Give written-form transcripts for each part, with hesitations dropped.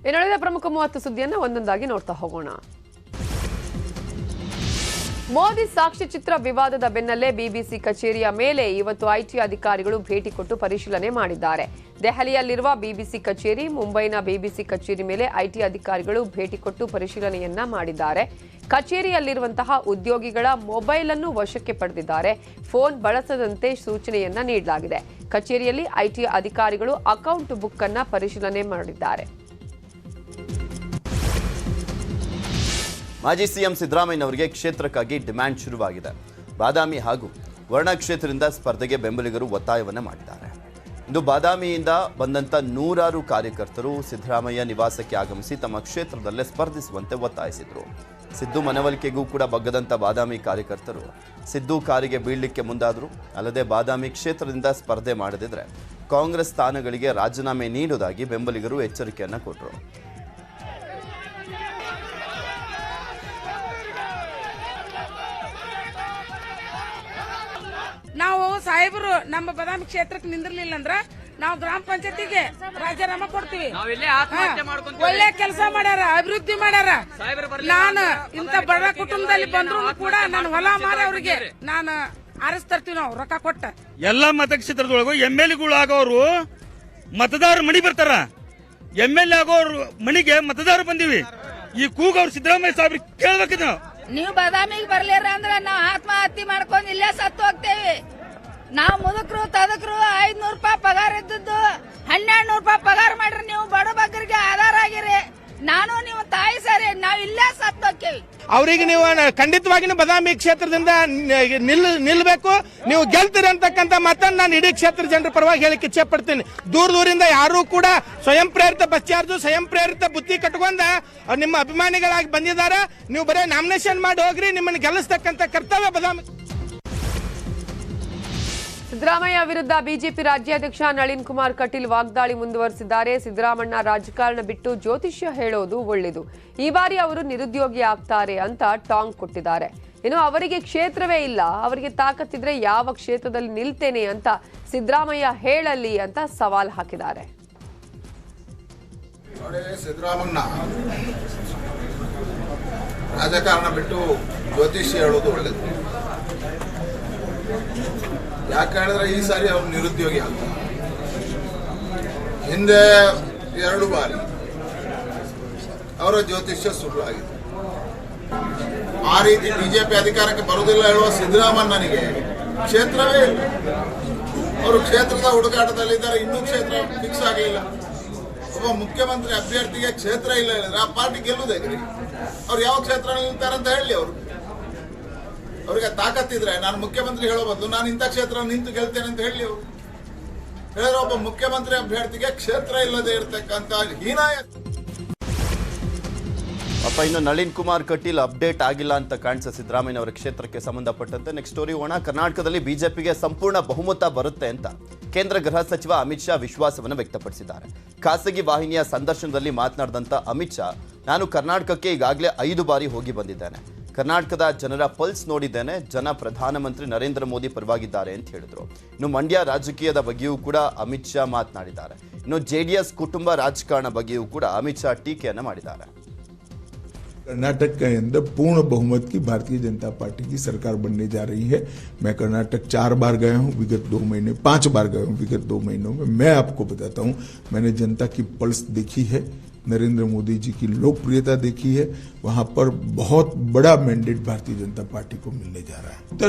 ಇನ್ನುಳಿದ ಪ್ರಮುಖ 30 ಸುದ್ದಿಯನ್ನು ಒಂದೊಂದಾಗಿ ನೋಡ್ತಾ ಹೋಗೋಣ. ಮೋದಿ ಸಾಕ್ಷ್ಯಚಿತ್ರ ವಿವಾದದ ಬೆನ್ನಲ್ಲೇ ಬಿಬಿಸಿ ಕಚೇರಿಯ ಮೇಲೆ ಇವತ್ತು ಐಟಿ ಅಧಿಕಾರಿಗಳು ಭೇಟಿ ಕೊಟ್ಟು ಪರಿಶೀಲನೆ ಮಾಡಿದ್ದಾರೆ. ದೆಹಲಿಯಲ್ಲಿರುವ ಬಿಬಿಸಿ ಕಚೇರಿ, ಮುಂಬೈನ ಬಿಬಿಸಿ ಕಚೇರಿ ಮೇಲೆ ಐಟಿ ಅಧಿಕಾರಿಗಳು ಭೇಟಿ ಕೊಟ್ಟು ಪರಿಶೀಲನೆಯನ್ನ ಮಾಡಿದ್ದಾರೆ. ಕಚೇರಿಯಲ್ಲಿರುವಂತಹ ಉದ್ಯೋಗಿಗಳ ಮೊಬೈಲ್ ಅನ್ನು ವಶಕ್ಕೆ ಪಡೆದಿದ್ದಾರೆ. ಫೋನ್ ಬಳಸದಂತೆ ಸೂಚನೆಯನ್ನ ನೀಡಲಾಗಿದೆ. ಕಚೇರಿಯಲ್ಲಿ ಐಟಿ ಅಧಿಕಾರಿಗಳು ಅಕೌಂಟ್ ಬುಕ್ ಅನ್ನ ಪರಿಶೀಲನೆ ಮಾಡಿದ್ದಾರೆ. ಮಾಜಿ ಸಿಎಂ ಸಿದ್ದರಾಮಯ್ಯನವರಿಗೆ ಕ್ಷೇತ್ರಕ್ಕಾಗಿ ಡಿಮ್ಯಾಂಡ್ ಶುರುವಾಗಿದೆ. ಬಾದಾಮಿ ಹಾಗೂ ವರ್ಣ ಕ್ಷೇತ್ರದಿಂದ ಸ್ಪರ್ಧೆಗೆ ಬೆಂಬಲಿಗರು ಒತ್ತಾಯವನ್ನು ಮಾಡಿದ್ದಾರೆ. ಇಂದು ಬಾದಾಮಿಯಿಂದ ಬಂದಂತ ನೂರಾರು ಕಾರ್ಯಕರ್ತರು ಸಿದ್ದರಾಮಯ್ಯ ನಿವಾಸಕ್ಕೆ ಆಗಮಿಸಿ ತಮ್ಮ ಕ್ಷೇತ್ರದಲ್ಲೇ ಸ್ಪರ್ಧಿಸುವಂತೆ ಒತ್ತಾಯಿಸಿದರು. ಸಿದ್ದು ಮನವೊಲಿಕೆಗೂ ಕೂಡ ಬಗ್ಗದಂತ ಬಾದಾಮಿ ಕಾರ್ಯಕರ್ತರು ಸಿದ್ದು ಕಾರಿಗೆ ಬೀಳಲಿಕ್ಕೆ ಮುಂದಾದರು. ಅಲ್ಲದೆ ಬಾದಾಮಿ ಕ್ಷೇತ್ರದಿಂದ ಸ್ಪರ್ಧೆ ಮಾಡದಿದ್ರೆ ಕಾಂಗ್ರೆಸ್ ಸ್ಥಾನಗಳಿಗೆ ರಾಜೀನಾಮೆ ನೀಡುವುದಾಗಿ ಬೆಂಬಲಿಗರು ಎಚ್ಚರಿಕೆಯನ್ನು ಕೊಟ್ಟರು. ನಾವು ಸಾಹೇಬರು ನಮ್ಮ ಬಾದಾಮಿ ಕ್ಷೇತ್ರಕ್ಕೆ ನಿಂದಿರ್ಲಿಲ್ಲ ಅಂದ್ರ ನಾವು ಗ್ರಾಮ ಪಂಚಾಯತಿಗೆ ರಾಜೀನಾಮೆ ಕೊಡ್ತೀವಿ. ಒಳ್ಳೆ ಕೆಲಸ ಮಾಡ್ಯಾರ, ಅಭಿವೃದ್ಧಿ ಮಾಡ್ಯಾರ. ನಾನು ಇಂತ ಬಡ ಕುಟುಂಬದಲ್ಲಿ ಬಂದ್ರು ಕೂಡ ನಾನು ಹೊಲ ಮಾರಿ ಅವ್ರಿಗೆ ನಾನು ಆರಿಸ್ತರ್ತೀವಿ. ನಾವು ರೊಕ್ಕ ಕೊಟ್ಟ ಎಲ್ಲಾ ಮತಕ್ಷೇತ್ರದೊಳಗೂ MLA ಆಗೋರು ಮತದಾರ ಮಣಿ ಬರ್ತಾರ. MLA ಆಗೋರು ಮಣಿಗೆ ಮತದಾರ ಬಂದಿವಿ. ಈ ಕೂಗ ಅವ್ರು ಸಿದ್ದರಾಮಯ್ಯ ಸಾಹೇಬ್ರಿಗೆ ಕೇಳ್ಬೇಕಿದ್ ನೀವು ಬಾದಾಮಿಗೆ ಬರ್ಲಿರ ಅಂದ್ರೆ ನಾವು ಆತ್ಮಹತ್ಯೆ ಮಾಡ್ಕೊಂಡು ಇಲ್ಲೇ ಸತ್ತು ಹೋಗ್ತೇವಿ. ನಾವು ಮುದುಕರು ತದಕರು 500 ರೂಪಾಯಿ ಪಗಾರ ಇದ್ದದ್ದು 1200 ರೂಪಾಯಿ ಪಗಾರ ಮಾಡ್ರಿ. ನೀವು ಬಡ ಬಗ್ಗರಿಗೆ ಆಧಾರ ಆಗಿರಿ. ನಾನು ನೀವು ತಾಯಿ ಸರಿ, ನಾವು ಇಲ್ಲೇ ಸತ್ತು ಹೋಗ್ತೇವಿ. ಅವರಿಗೆ ನೀವು ಖಂಡಿತವಾಗಿ ಬಾದಾಮಿ ಕ್ಷೇತ್ರದಿಂದ ನಿಲ್ಬೇಕು, ನೀವು ಗೆಲ್ತೀರಿ ಅಂತಕ್ಕಂಥ ಮಾತನ್ನು ನಾನು ಇಡೀ ಕ್ಷೇತ್ರ ಜನರ ಪರವಾಗಿ ಹೇಳಿಕ್ಕೆ ಇಚ್ಛೆ ಪಡ್ತೀನಿ. ದೂರದಿಂದ ಯಾರು ಕೂಡ ಸ್ವಯಂ ಪ್ರೇರಿತ ಬಸ್ ಚಾರ್ಜ್, ಸ್ವಯಂ ಪ್ರೇರಿತ ಬುದ್ಧಿ ಕಟ್ಕೊಂಡ ನಿಮ್ಮ ಅಭಿಮಾನಿಗಳಾಗಿ ಬಂದಿದ್ದಾರೆ. ನೀವು ಬರೀ ನಾಮಿನೇಷನ್ ಮಾಡಿ ಹೋಗ್ರಿ, ನಿಮ್ಮನ್ನು ಗೆಲ್ಲಿಸ್ತಕ್ಕಂಥ ಕರ್ತವ್ಯ ಬಾದಾಮಿ. ಸಿದ್ದರಾಮಯ್ಯ ವಿರುದ್ಧ ಬಿಜೆಪಿ ರಾಜ್ಯಾಧ್ಯಕ್ಷ ನಳಿನ್ ಕುಮಾರ್ ಕಟೀಲ್ ವಾಗ್ದಾಳಿ ಮುಂದುವರೆಸಿದ್ದಾರೆ. ಸಿದ್ದರಾಮಣ್ಣ ರಾಜಕಾರಣ ಬಿಟ್ಟು ಜ್ಯೋತಿಷ್ಯ ಹೇಳೋದು ಒಳ್ಳೆಯದು, ಈ ಬಾರಿ ಅವರು ನಿರುದ್ಯೋಗಿ ಆಗ್ತಾರೆ ಅಂತ ಟಾಂಗ್ ಕೊಟ್ಟಿದ್ದಾರೆ. ಇನ್ನು ಅವರಿಗೆ ಕ್ಷೇತ್ರವೇ ಇಲ್ಲ, ಅವರಿಗೆ ತಾಕತ್ತಿದ್ರೆ ಯಾವ ಕ್ಷೇತ್ರದಲ್ಲಿ ನಿಲ್ತೇನೆ ಅಂತ ಸಿದ್ದರಾಮಯ್ಯ ಹೇಳಲಿ ಅಂತ ಸವಾಲ್ ಹಾಕಿದ್ದಾರೆ. ಸಿದ್ದರಾಮಣ್ಣ ರಾಜಕಾರಣ ಬಿಟ್ಟು ಜ್ಯೋತಿಷ್ಯ ಹೇಳೋದು ಒಳ್ಳೆಯದು. ಯಾಕೆ ಹೇಳಿದ್ರೆ ಈ ಸಾರಿ ಅವ್ರು ನಿರುದ್ಯೋಗಿ ಆಗ್ತಾರೆ. ಹಿಂದೆ 2 ಬಾರಿ ಅವರ ಜ್ಯೋತಿಷ್ಯ ಸುಳ್ಳಾಗಿದೆ. ಆ ರೀತಿ ಬಿಜೆಪಿ ಅಧಿಕಾರಕ್ಕೆ ಬರುವುದಿಲ್ಲ ಹೇಳುವ ಸಿದ್ದರಾಮಣ್ಣನಿಗೆ ಕ್ಷೇತ್ರವೇ ಇಲ್ಲ. ಅವರು ಕ್ಷೇತ್ರದ ಹುಡುಕಾಟದಲ್ಲಿದ್ದಾರೆ, ಇನ್ನೂ ಕ್ಷೇತ್ರ ಫಿಕ್ಸ್ ಆಗಿಲ್ಲ. ಒಬ್ಬ ಮುಖ್ಯಮಂತ್ರಿ ಅಭ್ಯರ್ಥಿಗೆ ಕ್ಷೇತ್ರ ಇಲ್ಲ ಹೇಳಿದ್ರೆ ಆ ಪಾರ್ಟಿ ಗೆಲ್ಲುವುದೇ? ಅವ್ರು ಯಾವ ಕ್ಷೇತ್ರ ನಿಲ್ತಾರೆ ಅಂತ ಹೇಳಿ. ಅವರು ಅವರಿಗೆ ತಾಕತ್ತಿದ್ರೆ ನಾನು ಮುಖ್ಯಮಂತ್ರಿ ಹೇಳೋ ಬದಲು ನಾನು ಇಂಥ ಕ್ಷೇತ್ರ ನಿಂತು ಗೆಲ್ತೇನೆ ಅಂತ ಹೇಳಿ. ಅವರು ಹೇಳಿದ್ರೆ ಒಬ್ಬ ಮುಖ್ಯಮಂತ್ರಿ ಅಭ್ಯರ್ಥಿಗೆ ಕ್ಷೇತ್ರ ಇಲ್ಲದೆ ಇರತಕ್ಕಂತ ಹೀನಾಯ. ಇನ್ನು ನಳಿನ್ ಕುಮಾರ್ ಕಟೀಲ್ ಅಪ್ಡೇಟ್ ಆಗಿಲ್ಲ ಅಂತ ಕಾಣಿಸ ಸಿದ್ದರಾಮಯ್ಯ ಅವರ ಕ್ಷೇತ್ರಕ್ಕೆ ಸಂಬಂಧಪಟ್ಟಂತೆ ನೆಕ್ಸ್ಟ್ ಸ್ಟೋರಿ ಹೋಗೋಣ. ಕರ್ನಾಟಕದಲ್ಲಿ ಬಿಜೆಪಿಗೆ ಸಂಪೂರ್ಣ ಬಹುಮತ ಬರುತ್ತೆ ಅಂತ ಕೇಂದ್ರ ಗೃಹ ಸಚಿವ ಅಮಿತ್ ಶಾ ವಿಶ್ವಾಸವನ್ನು ವ್ಯಕ್ತಪಡಿಸಿದ್ದಾರೆ. ಖಾಸಗಿ ವಾಹಿನಿಯ ಸಂದರ್ಶನದಲ್ಲಿ ಮಾತನಾಡಿದಂತ ಅಮಿತ್ ಶಾ, ನಾನು ಕರ್ನಾಟಕಕ್ಕೆ ಈಗಾಗಲೇ 5 ಬಾರಿ ಹೋಗಿ ಬಂದಿದ್ದೇನೆ. ಕರ್ನಾಟಕದ ಜನರ ಪಲ್ಸ್ ನೋಡಿದ್ದೇನೆ. ಜನ ಪ್ರಧಾನಮಂತ್ರಿ ನರೇಂದ್ರ ಮೋದಿ ಪರವಾಗಿದ್ದಾರೆ ಅಂತ ಹೇಳಿದ್ರು. ಇನ್ನು ಮಂಡ್ಯ ರಾಜಕೀಯದ ಬಗ್ಗೆಯೂ ಕೂಡ ಅಮಿತ್ ಶಾ ಮಾತನಾಡಿದ್ದಾರೆ. ಇನ್ನು JDS ಕುಟುಂಬ ರಾಜಕಾರಣ ಬಗ್ಗೆಯೂ ಕೂಡ ಅಮಿತ್ ಶಾ ಟೀಕೆಯನ್ನು ಮಾಡಿದ್ದಾರೆ. कर्नाटक के अंदर पूर्ण बहुमत की भारतीय जनता पार्टी की सरकार बनने जा रही है। मैं कर्नाटक 4 बार गया हूं विगत 2 महीने, 5 बार गया हूं विगत 2 महीनों में। मैं आपको बताता हूं, मैंने जनता की पल्स देखी है, नरेंद्र मोदी जी की लोकप्रियता देखी है। वहां पर बहुत बड़ा मैंडेट भारतीय जनता पार्टी को मिलने जा रहा है।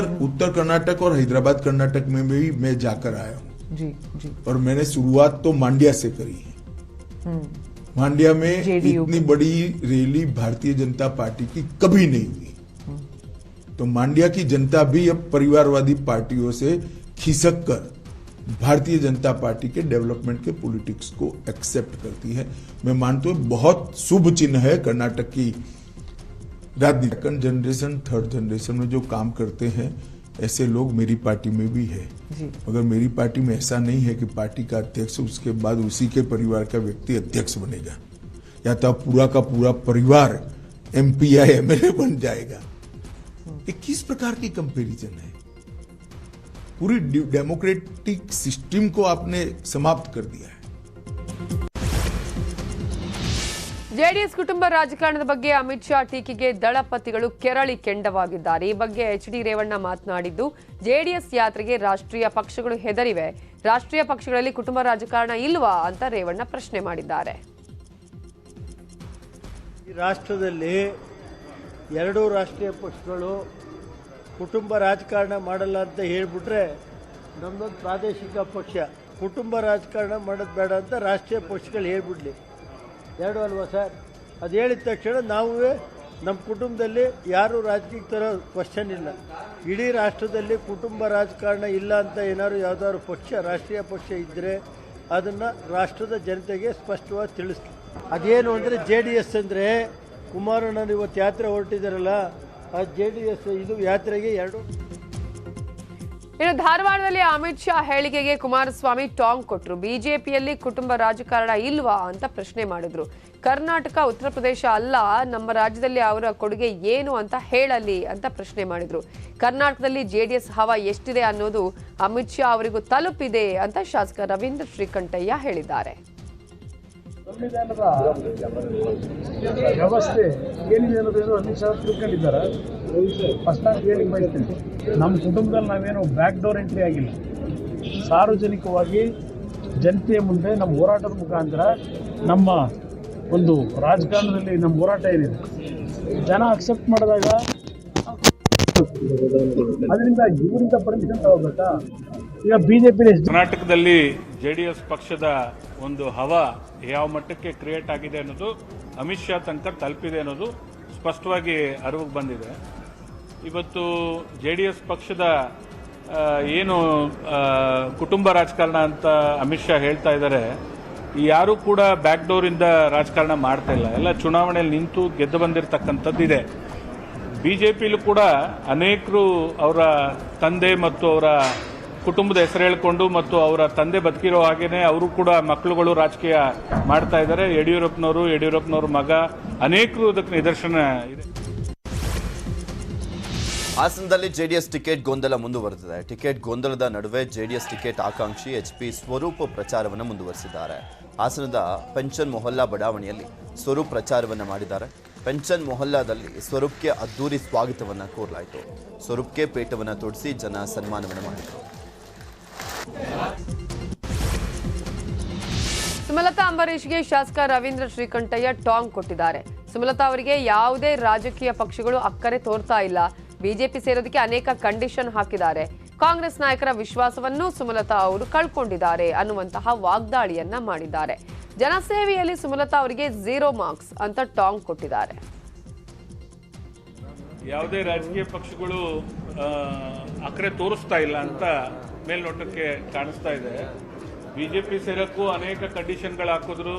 उत्तर कर्नाटक और हैदराबाद कर्नाटक में भी मैं जाकर आया हूँ जी। और मैंने शुरुआत तो मांड्या से करी है। मांड्या में इतनी बड़ी रैली भारतीय जनता पार्टी की कभी नहीं हुई। तो मांड्या की जनता भी अब परिवारवादी पार्टियों से खिसक कर भारतीय जनता पार्टी के डेवलपमेंट के पॉलिटिक्स को एक्सेप्ट करती है। मैं मानता हूं बहुत शुभ चिन्ह है कर्नाटक की राजनीति। सेकंड जनरेशन, थर्ड जनरेशन में जो काम करते हैं ऐसे लोग मेरी पार्टी में भी है। मगर मेरी पार्टी में ऐसा नहीं है कि पार्टी का अध्यक्ष उसके बाद उसी के परिवार का व्यक्ति अध्यक्ष बनेगा, या तो पूरा का पूरा परिवार MP या MLA बन जाएगा। ये किस प्रकार की कंपैरिजन है? पूरी डेमोक्रेटिक सिस्टम को आपने समाप्त कर दिया है। ಜೆಡಿಎಸ್ ಕುಟುಂಬ ರಾಜಕಾರಣದ ಬಗ್ಗೆ ಅಮಿತ್ ಶಾ ಟೀಕೆಗೆ ದಳಪತಿಗಳು ಕೆರಳಿ ಕೆಂಡವಾಗಿದ್ದಾರೆ. ಈ ಬಗ್ಗೆ ಎಚ್.ಡಿ. ರೇವಣ್ಣ ಮಾತನಾಡಿದ್ದು, ಜೆಡಿಎಸ್ ಯಾತ್ರೆಗೆ ರಾಷ್ಟ್ರೀಯ ಪಕ್ಷಗಳು ಹೆದರಿವೆ, ರಾಷ್ಟ್ರೀಯ ಪಕ್ಷಗಳಲ್ಲಿ ಕುಟುಂಬ ರಾಜಕಾರಣ ಇಲ್ವಾ ಅಂತ ರೇವಣ್ಣ ಪ್ರಶ್ನೆ ಮಾಡಿದ್ದಾರೆ. ಈ ರಾಷ್ಟ್ರದಲ್ಲಿ ಎರಡೂ ರಾಷ್ಟ್ರೀಯ ಪಕ್ಷಗಳು ಕುಟುಂಬ ರಾಜಕಾರಣ ಮಾಡಲ್ಲ ಅಂತ ಹೇಳ್ಬಿಟ್ರೆ ನಮ್ಮದೊಂದು ಪ್ರಾದೇಶಿಕ ಪಕ್ಷ ಕುಟುಂಬ ರಾಜಕಾರಣ ಮಾಡೋದು ಬೇಡ ಅಂತ ರಾಷ್ಟ್ರೀಯ ಪಕ್ಷಗಳು ಹೇಳ್ಬಿಡ್ಲಿ, ಎರಡು ಅಲ್ವಾ ಸರ್? ಅದು ಹೇಳಿದ ತಕ್ಷಣ ನಾವು ನಮ್ಮ ಕುಟುಂಬದಲ್ಲಿ ಯಾರೂ ರಾಜಕೀಯ ಥರ ಕ್ವಶನ್ ಇಲ್ಲ. ಇಡೀ ರಾಷ್ಟ್ರದಲ್ಲಿ ಕುಟುಂಬ ರಾಜಕಾರಣ ಇಲ್ಲ ಅಂತ ಏನಾದ್ರು ಯಾವುದಾದ್ರು ಪಕ್ಷ ರಾಷ್ಟ್ರೀಯ ಪಕ್ಷ ಇದ್ದರೆ ಅದನ್ನು ರಾಷ್ಟ್ರದ ಜನತೆಗೆ ಸ್ಪಷ್ಟವಾಗಿ ತಿಳಿಸ್ಲಿ. ಅದೇನು ಅಂದರೆ JDS ಅಂದರೆ ಕುಮಾರಣ್ಣನ ಇವತ್ತು ಯಾತ್ರೆ ಹೊರಟಿದ್ದಾರಲ್ಲ, ಆ JDS ಇದು ಯಾತ್ರೆಗೆ ಎರಡು. ಇನ್ನು ಧಾರವಾಡದಲ್ಲಿ ಅಮಿತ್ ಶಾ ಹೇಳಿಕೆಗೆ ಕುಮಾರಸ್ವಾಮಿ ಟಾಂಗ್ ಕೊಟ್ಟರು. ಬಿಜೆಪಿಯಲ್ಲಿ ಕುಟುಂಬ ರಾಜಕಾರಣ ಇಲ್ವಾ ಅಂತ ಪ್ರಶ್ನೆ ಮಾಡಿದ್ರು. ಕರ್ನಾಟಕ ಉತ್ತರ ಪ್ರದೇಶ ಅಲ್ಲ, ನಮ್ಮ ರಾಜ್ಯದಲ್ಲಿ ಅವರ ಕೊಡುಗೆ ಏನು ಅಂತ ಹೇಳಲಿ ಅಂತ ಪ್ರಶ್ನೆ ಮಾಡಿದ್ರು. ಕರ್ನಾಟಕದಲ್ಲಿ JDS ಹವಾ ಎಷ್ಟಿದೆ ಅನ್ನೋದು ಅಮಿತ್ ಶಾ ಅವರಿಗೂ ತಲುಪಿದೆ ಅಂತ ಶಾಸಕ ರವೀಂದ್ರ ಶ್ರೀಕಂಠಯ್ಯ ಹೇಳಿದ್ದಾರೆ. ಸಂವಿಧಾನದ ವ್ಯವಸ್ಥೆ ಏನಿದೆ ಅನ್ನೋದೇನು ಅಮಿತ್ ಶಾ ತಿಳ್ಕೊಂಡಿದ್ದಾರೆ. ಫಸ್ಟ್ ನಾನು ಹೇಳಿ ಬಯಸ್ತೀನಿ, ನಮ್ಮ ಕುಟುಂಬದಲ್ಲಿ ನಾವೇನು ಬ್ಯಾಕ್ ಡೋರ್ ಎಂಟ್ರಿ ಆಗಿಲ್ಲ. ಸಾರ್ವಜನಿಕವಾಗಿ ಜನತೆಯ ಮುಂದೆ ನಮ್ಮ ಹೋರಾಟದ ಮುಖಾಂತರ ನಮ್ಮ ಒಂದು ರಾಜಕಾರಣದಲ್ಲಿ ನಮ್ಮ ಹೋರಾಟ ಏನಿದೆ ಜನ ಅಕ್ಸೆಪ್ಟ್ ಮಾಡಿದಾಗ ಅದರಿಂದ ಇವರಿಂದ ಪರ್ಮಿಷನ್ ತಗೋಬೇಕಾ? ಈಗ ಬಿಜೆಪಿ ಕರ್ನಾಟಕದಲ್ಲಿ JDS ಪಕ್ಷದ ಒಂದು ಹವಾ ಯಾವ ಮಟ್ಟಕ್ಕೆ ಕ್ರಿಯೇಟ್ ಆಗಿದೆ ಅನ್ನೋದು ಅಮಿತ್ ಶಾ ತನಕ ತಲುಪಿದೆ ಅನ್ನೋದು ಸ್ಪಷ್ಟವಾಗಿ ಅರಿವಿಗೆ ಬಂದಿದೆ. ಇವತ್ತು JDS ಪಕ್ಷದ ಏನು ಕುಟುಂಬ ರಾಜಕಾರಣ ಅಂತ ಅಮಿತ್ ಶಾ ಹೇಳ್ತಾ ಇದ್ದಾರೆ, ಯಾರೂ ಕೂಡ ಬ್ಯಾಕ್ ಡೋರಿಂದ ರಾಜಕಾರಣ ಮಾಡ್ತಾ ಇಲ್ಲ. ಎಲ್ಲ ಚುನಾವಣೆಯಲ್ಲಿ ನಿಂತು ಗೆದ್ದು ಬಂದಿರತಕ್ಕಂಥದ್ದಿದೆ. BJPಲೂ ಕೂಡ ಅನೇಕರು ಅವರ ತಂದೆ ಮತ್ತು ಅವರ ಕುಟುಂಬದ ಹೆಸರು ಹೇಳಿಕೊಂಡು ಮತ್ತು ಅವರ ತಂದೆ ಬದುಕಿರೋ ಹಾಗೇನೆ ಅವರು ಕೂಡ ಮಕ್ಕಳುಗಳು ರಾಜಕೀಯ ಮಾಡ್ತಾ ಇದ್ದಾರೆ. ಯಡಿಯೂರಪ್ಪನವರು ಮಗ ಅನೇಕರು ಇದಕ್ಕೆ ನಿದರ್ಶನ ಇದೆ. ಹಾಸನದಲ್ಲಿ JDS ಟಿಕೆಟ್ ಗೊಂದಲ ಮುಂದುವರೆದಿದೆ. ಟಿಕೆಟ್ ಗೊಂದಲದ ನಡುವೆ JDS ಟಿಕೆಟ್ ಆಕಾಂಕ್ಷಿ HP ಸ್ವರೂಪ್ ಪ್ರಚಾರವನ್ನು ಮುಂದುವರೆಸಿದ್ದಾರೆ. ಹಾಸನದ ಪೆನ್ಷನ್ ಮೊಹಲ್ಲಾ ಬಡಾವಣೆಯಲ್ಲಿ ಸ್ವರೂಪ್ ಪ್ರಚಾರವನ್ನು ಮಾಡಿದ್ದಾರೆ. ಪೆನ್ಷನ್ ಮೊಹಲ್ಲಾದಲ್ಲಿ ಸ್ವರೂಪ್ಗೆ ಅದ್ದೂರಿ ಸ್ವಾಗತವನ್ನು ಕೋರಲಾಯಿತು. ಸ್ವರೂಪ್ಗೆ ಪೇಟವನ್ನು ತೊಡಿಸಿ ಜನ ಸನ್ಮಾನವನ್ನು ಮಾಡಿದರು. ಸುಮಲತಾ ಅಂಬರೀಷ್ಗೆ ಶಾಸಕ ರವೀಂದ್ರ ಶ್ರೀಕಂಠಯ್ಯ ಟಾಂಗ್ ಕೊಟ್ಟಿದ್ದಾರೆ. ಸುಮಲತಾ ಅವರಿಗೆ ಯಾವುದೇ ರಾಜಕೀಯ ಪಕ್ಷಗಳು ಅಕ್ಕರೆ ತೋರ್ತಾ ಇಲ್ಲ, ಬಿಜೆಪಿ ಸೇರೋದಕ್ಕೆ ಅನೇಕ ಕಂಡೀಷನ್ ಹಾಕಿದ್ದಾರೆ, ಕಾಂಗ್ರೆಸ್ ನಾಯಕರ ವಿಶ್ವಾಸವನ್ನು ಸುಮಲತಾ ಅವರು ಕಳ್ಕೊಂಡಿದ್ದಾರೆ ಅನ್ನುವಂತಹ ವಾಗ್ದಾಳಿಯನ್ನ ಮಾಡಿದ್ದಾರೆ. ಜನಸೇವೆಯಲ್ಲಿ ಸುಮಲತಾ ಅವರಿಗೆ 0 ಮಾರ್ಕ್ಸ್ ಅಂತ ಟಾಂಗ್ ಕೊಟ್ಟಿದ್ದಾರೆ. ಯಾವುದೇ ರಾಜಕೀಯ ಪಕ್ಷಗಳು ಅಕ್ಕರೆ ತೋರಿಸ್ತಾ ಇಲ್ಲ ಅಂತ ಮೇಲ್ನೋಟಕ್ಕೆ ಕಾಣಿಸ್ತಾ ಇದೆ. ಬಿಜೆಪಿ ಸೇರಕ್ಕೂ ಅನೇಕ ಕಂಡೀಷನ್ಗಳು ಹಾಕಿದ್ರು.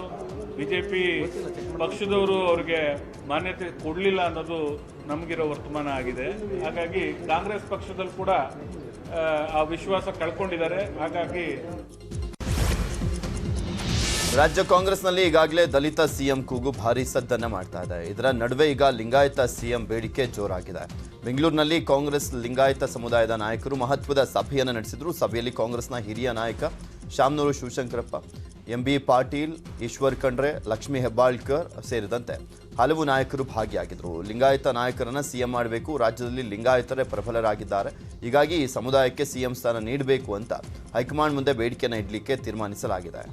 ಬಿಜೆಪಿ ಪಕ್ಷದವರು ಅವರಿಗೆ ಮಾನ್ಯತೆ ಕೊಡಲಿಲ್ಲ ಅನ್ನೋದು ನಮಗಿರೋ ವರ್ತಮಾನ ಆಗಿದೆ. ಹಾಗಾಗಿ ಕಾಂಗ್ರೆಸ್ ಪಕ್ಷದಲ್ಲಿ ಕೂಡ ಆ ವಿಶ್ವಾಸ ಕಳ್ಕೊಂಡಿದ್ದಾರೆ. ಹಾಗಾಗಿ ರಾಜ್ಯ ಕಾಂಗ್ರೆಸ್ನಲ್ಲಿ ಈಗಾಗಲೇ ದಲಿತ ಸಿಎಂ ಕೂಗು ಭಾರಿ ಸದ್ದನ್ನ ಮಾಡ್ತಾ ಇದೆ. ಇದರ ನಡುವೆ ಈಗ ಲಿಂಗಾಯತ ಸಿಎಂ ಬೇಡಿಕೆ ಜೋರಾಗಿದೆ. ಬೆಂಗಳೂರಿನಲ್ಲಿ ಕಾಂಗ್ರೆಸ್ ಲಿಂಗಾಯತ ಸಮುದಾಯದ ನಾಯಕರು ಮಹತ್ವದ ಸಭೆಯನ್ನು ನಡೆಸಿದರು. ಸಭೆಯಲ್ಲಿ ಕಾಂಗ್ರೆಸ್ನ ಹಿರಿಯ ನಾಯಕ ಶಾಮನೂರು ಶಿವಶಂಕರಪ್ಪ, MB ಪಾಟೀಲ್, ಈಶ್ವರ್ ಖಂಡ್ರೆ, ಲಕ್ಷ್ಮೀ ಹೆಬ್ಬಾಳ್ಕರ್ ಸೇರಿದಂತೆ ಹಲವು ನಾಯಕರು ಭಾಗಿಯಾಗಿದ್ದರು. ಲಿಂಗಾಯತ ನಾಯಕರನ್ನ ಸಿಎಂ ಮಾಡಬೇಕು, ರಾಜ್ಯದಲ್ಲಿ ಲಿಂಗಾಯತರೇ ಪ್ರಬಲರಾಗಿದ್ದಾರೆ, ಹೀಗಾಗಿ ಈ ಸಮುದಾಯಕ್ಕೆ ಸಿಎಂ ಸ್ಥಾನ ನೀಡಬೇಕು ಅಂತ ಹೈಕಮಾಂಡ್ ಮುಂದೆ ಬೇಡಿಕೆಯನ್ನು ಇಡಲಿಕ್ಕೆ ತೀರ್ಮಾನಿಸಲಾಗಿದೆ.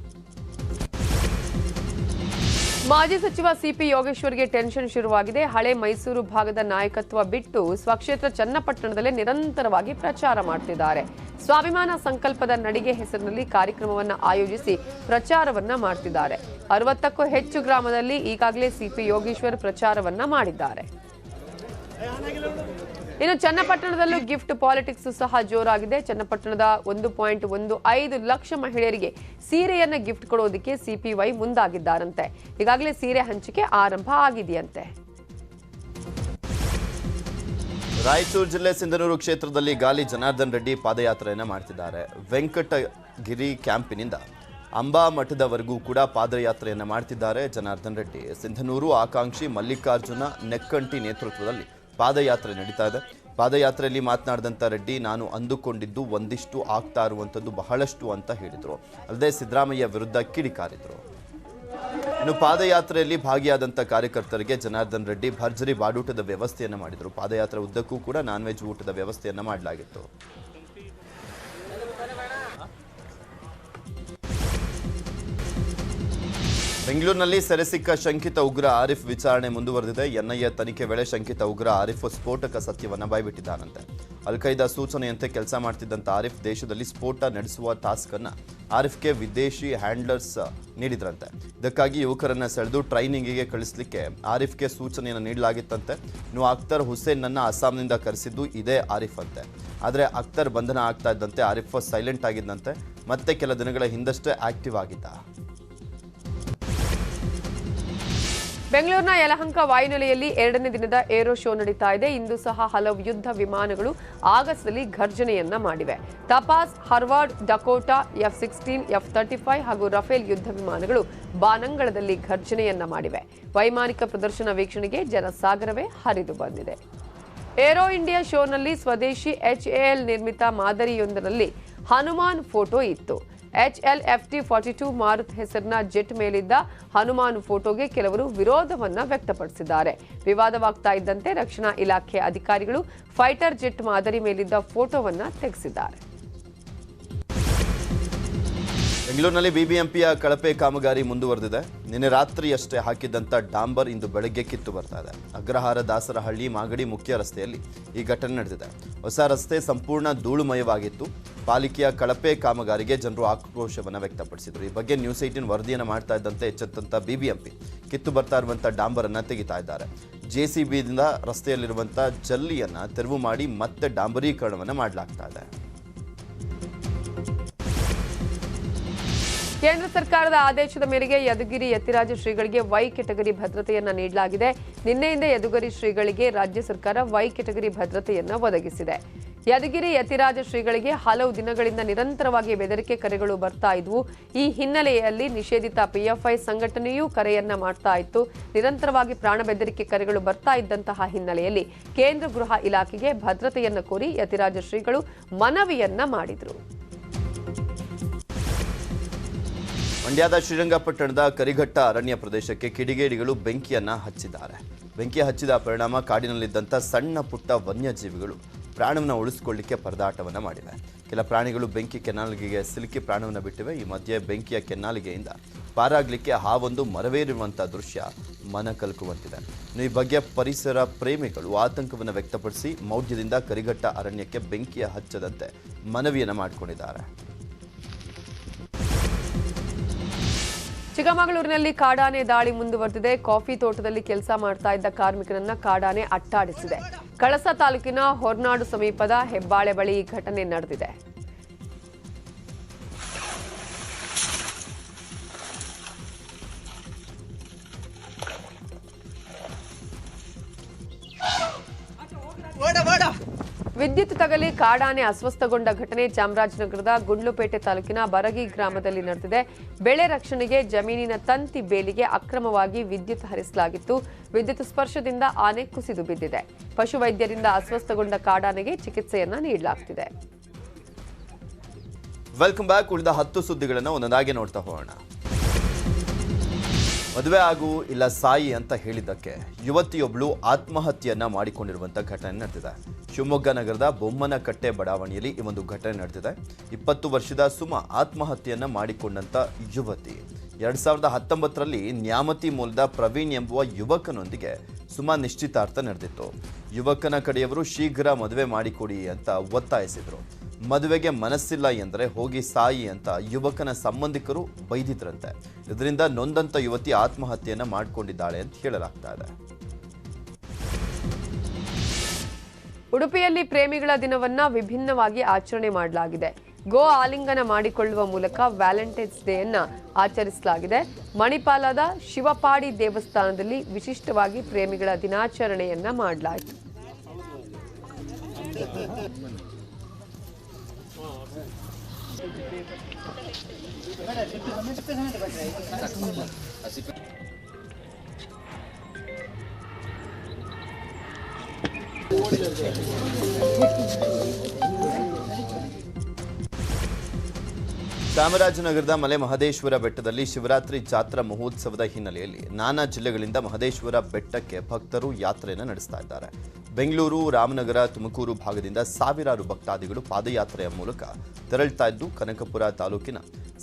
ಮಾಜಿ ಸಚಿವ ಸಿಪಿ ಯೋಗೇಶ್ವರ್ಗೆ ಟೆನ್ಷನ್ ಶುರುವಾಗಿದೆ. ಹಳೆ ಮೈಸೂರು ಭಾಗದ ನಾಯಕತ್ವ ಬಿಟ್ಟು ಸ್ವಕ್ಷೇತ್ರ ಚನ್ನಪಟ್ಟಣದಲ್ಲೇ ನಿರಂತರವಾಗಿ ಪ್ರಚಾರ ಮಾಡ್ತಿದ್ದಾರೆ. ಸ್ವಾಭಿಮಾನ ಸಂಕಲ್ಪದ ನಡಿಗೆ ಹೆಸರಿನಲ್ಲಿ ಕಾರ್ಯಕ್ರಮವನ್ನು ಆಯೋಜಿಸಿ ಪ್ರಚಾರವನ್ನ ಮಾಡ್ತಿದ್ದಾರೆ. 60ಕ್ಕೂ ಹೆಚ್ಚು ಗ್ರಾಮದಲ್ಲಿ ಈಗಾಗಲೇ ಸಿಪಿ ಯೋಗೇಶ್ವರ್ ಪ್ರಚಾರವನ್ನ ಮಾಡಿದ್ದಾರೆ. ಇನ್ನು ಚನ್ನಪಟ್ಟಣದಲ್ಲೂ ಗಿಫ್ಟ್ ಪಾಲಿಟಿಕ್ಸ್ ಸಹ ಜೋರಾಗಿದೆ. ಚನ್ನಪಟ್ಟಣದ 1.15 ಲಕ್ಷ ಮಹಿಳೆಯರಿಗೆ ಸೀರೆಯನ್ನ ಗಿಫ್ಟ್ ಕೊಡೋದಕ್ಕೆ CPY ಮುಂದಾಗಿದ್ದಾರಂತೆ. ಈಗಾಗಲೇ ಸೀರೆ ಹಂಚಿಕೆ ಆರಂಭ ಆಗಿದೆಯಂತೆ. ರಾಯಚೂರು ಜಿಲ್ಲೆ ಸಿಂಧನೂರು ಕ್ಷೇತ್ರದಲ್ಲಿ ಗಾಲಿ ಜನಾರ್ದನ್ ರೆಡ್ಡಿ ಪಾದಯಾತ್ರೆಯನ್ನು ಮಾಡ್ತಿದ್ದಾರೆ. ವೆಂಕಟಗಿರಿ ಕ್ಯಾಂಪಿನಿಂದ ಅಂಬಾ ಮಠದವರೆಗೂ ಕೂಡ ಪಾದಯಾತ್ರೆಯನ್ನು ಮಾಡ್ತಿದ್ದಾರೆ ಜನಾರ್ದನ್ ರೆಡ್ಡಿ. ಸಿಂಧನೂರು ಆಕಾಂಕ್ಷಿ ಮಲ್ಲಿಕಾರ್ಜುನ ನೆಕ್ಕಂಟಿ ನೇತೃತ್ವದಲ್ಲಿ ಪಾದಯಾತ್ರೆ ನಡೀತಾ ಇದೆ. ಪಾದಯಾತ್ರೆಯಲ್ಲಿ ಮಾತನಾಡಿದಂಥ ರೆಡ್ಡಿ, ನಾನು ಅಂದುಕೊಂಡಿದ್ದು ಒಂದಿಷ್ಟು ಆಗ್ತಾ ಇರುವಂಥದ್ದು ಬಹಳಷ್ಟು ಅಂತ ಹೇಳಿದರು. ಅಲ್ಲದೆ ಸಿದ್ದರಾಮಯ್ಯ ವಿರುದ್ಧ ಕಿಡಿಕಾರಿದರು. ಇನ್ನು ಪಾದಯಾತ್ರೆಯಲ್ಲಿ ಭಾಗಿಯಾದಂಥ ಕಾರ್ಯಕರ್ತರಿಗೆ ಜನಾರ್ದನ್ ರೆಡ್ಡಿ ಭರ್ಜರಿ ಬಾಡೂಟದ ವ್ಯವಸ್ಥೆಯನ್ನು ಮಾಡಿದರು. ಪಾದಯಾತ್ರೆ ಉದ್ದಕ್ಕೂ ಕೂಡ ನಾನ್ ವೆಜ್ ಊಟದ ವ್ಯವಸ್ಥೆಯನ್ನು ಮಾಡಲಾಗಿತ್ತು. ಬೆಂಗಳೂರಿನಲ್ಲಿ ಸೆರೆ ಸಿಕ್ಕ ಶಂಕಿತ ಉಗ್ರ ಆರಿಫ್ ವಿಚಾರಣೆ ಮುಂದುವರೆದಿದೆ. ಎನ್ಐಎ ತನಿಖೆ ವೇಳೆ ಶಂಕಿತ ಉಗ್ರ ಆರಿಫ್ ಸ್ಫೋಟಕ ಸತ್ಯವನ್ನು ಬಾಯ್ಬಿಟ್ಟಿದ್ದಾನಂತೆ. ಅಲ್-ಖೈದಾ ಸೂಚನೆಯಂತೆ ಕೆಲಸ ಮಾಡ್ತಿದ್ದಂಥ ಆರಿಫ್ ದೇಶದಲ್ಲಿ ಸ್ಫೋಟ ನಡೆಸುವ ಟಾಸ್ಕ್ ಅನ್ನು ಆರಿಫ್ಗೆ ವಿದೇಶಿ ಹ್ಯಾಂಡ್ಲರ್ಸ್ ನೀಡಿದ್ರಂತೆ. ಇದಕ್ಕಾಗಿ ಯುವಕರನ್ನ ಸೆಳೆದು ಟ್ರೈನಿಂಗಿಗೆ ಕಳಿಸಲಿಕ್ಕೆ ಆರಿಫ್ಗೆ ಸೂಚನೆಯನ್ನು ನೀಡಲಾಗಿತ್ತಂತೆ. ಇನ್ನು ಅಖ್ತರ್ ಹುಸೇನ್ನನ್ನು ಅಸ್ಸಾಂನಿಂದ ಕರೆಸಿದ್ದು ಇದೇ ಆರಿಫ್ ಅಂತೆ. ಆದರೆ ಅಖ್ತರ್ ಬಂಧನ ಆಗ್ತಾ ಇದ್ದಂತೆ ಆರಿಫ್ ಸೈಲೆಂಟ್ ಆಗಿದ್ದಂತೆ. ಮತ್ತೆ ಕೆಲ ದಿನಗಳ ಹಿಂದಷ್ಟೇ ಆಕ್ಟಿವ್ ಆಗಿದ್ದ. ಬೆಂಗಳೂರಿನ ಯಲಹಂಕ ವಾಯುನೆಲೆಯಲ್ಲಿ 2ನೇ ದಿನದ ಏರೋ ಶೋ ನಡೀತಾ ಇದೆ. ಇಂದು ಸಹ ಹಲವು ಯುದ್ಧ ವಿಮಾನಗಳು ಆಗಸದಲ್ಲಿ ಘರ್ಜನೆಯನ್ನ ಮಾಡಿವೆ. ತಪಾಸ್, ಹರ್ವಾರ್ಡ್, ಡಕೋಟಾ, F-16, F-35 ಹಾಗೂ ರಫೇಲ್ ಯುದ್ಧ ವಿಮಾನಗಳು ಬಾನಂಗಳದಲ್ಲಿ ಘರ್ಜನೆಯನ್ನ ಮಾಡಿವೆ. ವೈಮಾನಿಕ ಪ್ರದರ್ಶನ ವೀಕ್ಷಣೆಗೆ ಜನಸಾಗರವೇ ಹರಿದು ಬಂದಿದೆ. ಏರೋ ಇಂಡಿಯಾ ಶೋನಲ್ಲಿ ಸ್ವದೇಶಿ HAL ನಿರ್ಮಿತ ಮಾದರಿಯೊಂದರಲ್ಲಿ ಹನುಮಾನ್ ಫೋಟೋ ಇತ್ತು. HLFT-42 ಮಾರುತ್ ಹೆಸರಿನ ಜೆಟ್ ಮೇಲಿದ್ದ ಹನುಮಾನ್ ಫೋಟೋಗೆ ಕೆಲವರು ವಿರೋಧವನ್ನ ವ್ಯಕ್ತಪಡಿಸಿದ್ದಾರೆ. ವಿವಾದವಾಗ್ತಾ ಇದ್ದಂತೆ ರಕ್ಷಣಾ ಇಲಾಖೆ ಅಧಿಕಾರಿಗಳು ಫೈಟರ್ ಜೆಟ್ ಮಾದರಿ ಮೇಲಿದ್ದ ಫೋಟೋವನ್ನ ತೆಗೆಸಿದ್ದಾರೆ. ಬೆಂಗಳೂರಿನಲ್ಲಿ ಬಿಬಿಎಂಪಿಯ ಕಳಪೆ ಕಾಮಗಾರಿ ಮುಂದುವರೆದಿದೆ. ನಿನ್ನೆ ರಾತ್ರಿಯಷ್ಟೇ ಹಾಕಿದ್ದಂಥ ಡಾಂಬರ್ ಇಂದು ಬೆಳಗ್ಗೆ ಕಿತ್ತು ಬರ್ತಾ ಇದೆ. ಅಗ್ರಹಾರ, ದಾಸರಹಳ್ಳಿ, ಮಾಗಡಿ ಮುಖ್ಯ ರಸ್ತೆಯಲ್ಲಿ ಈ ಘಟನೆ ನಡೆದಿದೆ. ಹೊಸ ರಸ್ತೆ ಸಂಪೂರ್ಣ ಧೂಳುಮಯವಾಗಿತ್ತು. ಪಾಲಿಕೆಯ ಕಳಪೆ ಕಾಮಗಾರಿಗೆ ಜನರು ಆಕ್ರೋಶವನ್ನು ವ್ಯಕ್ತಪಡಿಸಿದರು. ಈ ಬಗ್ಗೆ ನ್ಯೂಸ್ 18 ವರದಿಯನ್ನು ಮಾಡ್ತಾ ಇದ್ದಂತೆ ಎಚ್ಚೆತ್ತಂತ ಬಿಬಿಎಂಪಿ ಕಿತ್ತು ಬರ್ತಾ ಇರುವಂಥ ಡಾಂಬರನ್ನು ತೆಗಿತಾ ಇದ್ದಾರೆ. JCBಯಿಂದ ರಸ್ತೆಯಲ್ಲಿರುವಂಥ ಜಲ್ಲಿಯನ್ನು ತೆರವು ಮಾಡಿ ಮತ್ತೆ ಡಾಂಬರೀಕರಣವನ್ನು ಮಾಡಲಾಗ್ತಾ ಇದೆ. ಕೇಂದ್ರ ಸರ್ಕಾರದ ಆದೇಶದ ಮೇರೆಗೆ ಯದುಗಿರಿ ಯತಿರಾಜ ಶ್ರೀಗಳಿಗೆ ವೈ ಕೆಟಗರಿ ಭದ್ರತೆಯನ್ನ ನೀಡಲಾಗಿದೆ. ನಿನ್ನೆಯಿಂದ ಯದುಗಿರಿ ಶ್ರೀಗಳಿಗೆ ರಾಜ್ಯ ಸರ್ಕಾರ ವೈ ಕೆಟಗರಿ ಭದ್ರತೆಯನ್ನ ಒದಗಿಸಿದೆ. ಯದುಗಿರಿ ಯತಿರಾಜ ಶ್ರೀಗಳಿಗೆ ಹಲವು ದಿನಗಳಿಂದ ನಿರಂತರವಾಗಿ ಬೆದರಿಕೆ ಕರೆಗಳು ಬರ್ತಾ ಇದ್ವು. ಈ ಹಿನ್ನೆಲೆಯಲ್ಲಿ ನಿಷೇಧಿತ PFI ಸಂಘಟನೆಯೂ ಕರೆಯನ್ನ ಮಾಡ್ತಾ ಇತ್ತು. ನಿರಂತರವಾಗಿ ಪ್ರಾಣ ಬೆದರಿಕೆ ಕರೆಗಳು ಬರ್ತಾ ಇದ್ದಂತಹ ಹಿನ್ನೆಲೆಯಲ್ಲಿ ಕೇಂದ್ರ ಗೃಹ ಇಲಾಖೆಗೆ ಭದ್ರತೆಯನ್ನ ಕೋರಿ ಯತಿರಾಜ ಶ್ರೀಗಳು ಮನವಿಯನ್ನ ಮಾಡಿದ್ರು. ಮಂಡ್ಯದ ಶ್ರೀರಂಗಪಟ್ಟಣದ ಕರಿಘಟ್ಟ ಅರಣ್ಯ ಪ್ರದೇಶಕ್ಕೆ ಕಿಡಿಗೇಡಿಗಳು ಬೆಂಕಿಯನ್ನ ಹಚ್ಚಿದ್ದಾರೆ. ಬೆಂಕಿ ಹಚ್ಚಿದ ಪರಿಣಾಮ ಕಾಡಿನಲ್ಲಿದ್ದಂಥ ಸಣ್ಣ ಪುಟ್ಟ ವನ್ಯಜೀವಿಗಳು ಪ್ರಾಣವನ್ನು ಉಳಿಸಿಕೊಳ್ಳಿಕ್ಕೆ ಪರದಾಟವನ್ನು ಮಾಡಿವೆ. ಕೆಲ ಪ್ರಾಣಿಗಳು ಬೆಂಕಿ ಕೆನ್ನಾಲಿಗೆಗೆ ಸಿಲುಕಿ ಪ್ರಾಣವನ್ನು ಬಿಟ್ಟಿವೆ. ಈ ಮಧ್ಯೆ ಬೆಂಕಿಯ ಕೆನ್ನಾಲಿಗೆಯಿಂದ ಪಾರಾಗಲಿಕ್ಕೆ ಹಾವೊಂದು ಮರವೇರುವಂಥ ದೃಶ್ಯ ಮನ ಕಲಕುವಂತಿದೆ. ಈ ಬಗ್ಗೆ ಪರಿಸರ ಪ್ರೇಮಿಗಳು ಆತಂಕವನ್ನು ವ್ಯಕ್ತಪಡಿಸಿ ಮೌಢ್ಯದಿಂದ ಕರಿಘಟ್ಟ ಅರಣ್ಯಕ್ಕೆ ಬೆಂಕಿಯ ಹಚ್ಚದಂತೆ ಮನವಿಯನ್ನು ಮಾಡಿಕೊಂಡಿದ್ದಾರೆ. ಚಿಕ್ಕಮಗಳೂರಿನಲ್ಲಿ ಕಾಡಾನೆ ದಾಳಿ ಮುಂದುವರೆದಿದೆ. ಕಾಫಿ ತೋಟದಲ್ಲಿ ಕೆಲಸ ಮಾಡ್ತಾ ಇದ್ದ ಕಾರ್ಮಿಕರನ್ನ ಕಾಡಾನೆ ಅಟ್ಟಾಡಿಸಿದೆ. ಕಳಸ ತಾಲೂಕಿನ ಹೊರನಾಡು ಸಮೀಪದ ಹೆಬ್ಬಾಳೆ ಬಳಿ ಈ ಘಟನೆ ನಡೆದಿದೆ. ವಿದ್ಯುತ್ ತಗಲಿ ಕಾಡಾನೆ ಅಸ್ವಸ್ಥಗೊಂಡ ಘಟನೆ ಚಾಮರಾಜನಗರದ ಗುಂಡ್ಲುಪೇಟೆ ತಾಲೂಕಿನ ಬರಗಿ ಗ್ರಾಮದಲ್ಲಿ ನಡೆದಿದೆ. ಬೆಳೆ ರಕ್ಷಣೆಗೆ ಜಮೀನಿನ ತಂತಿ ಬೇಲಿಗೆ ಅಕ್ರಮವಾಗಿ ವಿದ್ಯುತ್ ಹರಿಸಲಾಗಿತ್ತು. ವಿದ್ಯುತ್ ಸ್ಪರ್ಶದಿಂದ ಆನೆ ಕುಸಿದು ಬಿದ್ದಿದೆ. ಪಶುವೈದ್ಯರಿಂದ ಅಸ್ವಸ್ಥಗೊಂಡ ಕಾಡಾನೆಗೆ ಚಿಕಿತ್ಸೆಯನ್ನ ನೀಡಲಾಗುತ್ತಿದೆ. Welcome back. ಉಳಿದ 10 ಸುದ್ದಿಗಳನ್ನು ಒಂದೊಂದಾಗಿ ನೋಡ್ತಾ ಹೋಗೋಣ. ಮದುವೆ ಆಗು ಇಲ್ಲ ಸಾಯಿ ಅಂತ ಹೇಳಿದ್ದಕ್ಕೆ ಯುವತಿಯೊಬ್ಬಳು ಆತ್ಮಹತ್ಯೆಯನ್ನ ಮಾಡಿಕೊಂಡಿರುವಂಥ ಘಟನೆ ನಡೆದಿದೆ. ಶಿವಮೊಗ್ಗ ನಗರದ ಬೊಮ್ಮನಕಟ್ಟೆ ಬಡಾವಣೆಯಲ್ಲಿ ಈ ಒಂದು ಘಟನೆ ನಡೆದಿದೆ. 20 ವರ್ಷದ ಸುಮಾ ಆತ್ಮಹತ್ಯೆಯನ್ನ ಮಾಡಿಕೊಂಡಂತ ಯುವತಿ 2019ರಲ್ಲಿ ನ್ಯಾಮತಿ ಮೂಲದ ಪ್ರವೀಣ್ ಎಂಬುವ ಯುವಕನೊಂದಿಗೆ ಸುಮಾ ನಿಶ್ಚಿತಾರ್ಥ ನಡೆದಿತ್ತು. ಯುವಕನ ಕಡೆಯವರು ಶೀಘ್ರ ಮದುವೆ ಮಾಡಿಕೊಡಿ ಅಂತ ಒತ್ತಾಯಿಸಿದ್ರು. ಮದುವೆಗೆ ಮನಸ್ಸಿಲ್ಲ ಎಂದರೆ ಹೋಗಿ ಸಾಯಿ ಅಂತ ಯುವಕನ ಸಂಬಂಧಿಕರು ಬೈದಿದ್ರಂತೆ. ಇದರಿಂದ ನೊಂದಂತ ಯುವತಿ ಆತ್ಮಹತ್ಯೆಯನ್ನ ಮಾಡಿಕೊಂಡಿದ್ದಾಳೆ ಅಂತ ಹೇಳಲಾಗ್ತಾ ಇದೆ. ಉಡುಪಿಯಲ್ಲಿ ಪ್ರೇಮಿಗಳ ದಿನವನ್ನ ವಿಭಿನ್ನವಾಗಿ ಆಚರಣೆ ಮಾಡಲಾಗಿದೆ. ಗೋ ಆಲಿಂಗನ ಮಾಡಿಕೊಳ್ಳುವ ಮೂಲಕ ವ್ಯಾಲೆಂಟೈನ್ಸ್ ಡೇಯನ್ನ ಆಚರಿಸಲಾಗಿದೆ. ಮಣಿಪಾಲದ ಶಿವಪಾಡಿ ದೇವಸ್ಥಾನದಲ್ಲಿ ವಿಶಿಷ್ಟವಾಗಿ ಪ್ರೇಮಿಗಳ ದಿನಾಚರಣೆಯನ್ನ ಮಾಡಲಾಯಿತು. ಚಾಮರಾಜನಗರದ ಮಲೆ ಮಹದೇಶ್ವರ ಬೆಟ್ಟದಲ್ಲಿ ಶಿವರಾತ್ರಿ ಜಾತ್ರಾ ಮಹೋತ್ಸವದ ಹಿನ್ನೆಲೆಯಲ್ಲಿ ನಾನಾ ಜಿಲ್ಲೆಗಳಿಂದ ಮಹದೇಶ್ವರ ಬೆಟ್ಟಕ್ಕೆ ಭಕ್ತರು ಯಾತ್ರೆಯನ್ನು ನಡೆಸ್ತಾ ಇದ್ದಾರೆ. ಬೆಂಗಳೂರು, ರಾಮನಗರ, ತುಮಕೂರು ಭಾಗದಿಂದ ಸಾವಿರಾರು ಭಕ್ತಾದಿಗಳು ಪಾದಯಾತ್ರೆಯ ಮೂಲಕ ತೆರಳ್ತಾ ಇದ್ದು ಕನಕಪುರ ತಾಲೂಕಿನ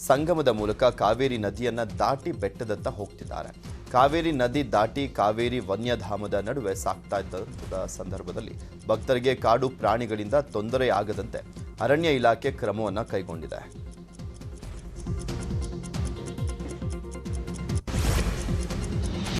ಸಂಗಮದ ಮೂಲಕ ಕಾವೇರಿ ನದಿಯನ್ನ ದಾಟಿ ಬೆಟ್ಟದತ್ತ ಹೋಗ್ತಿದ್ದಾರೆ. ಕಾವೇರಿ ನದಿ ದಾಟಿ ಕಾವೇರಿ ವನ್ಯಧಾಮದ ನಡುವೆ ಸಾಗ್ತಾ ಇದ್ದ ಸಂದರ್ಭದಲ್ಲಿ ಭಕ್ತರಿಗೆ ಕಾಡು ಪ್ರಾಣಿಗಳಿಂದ ತೊಂದರೆಯಾಗದಂತೆ ಅರಣ್ಯ ಇಲಾಖೆ ಕ್ರಮವನ್ನು ಕೈಗೊಂಡಿದೆ.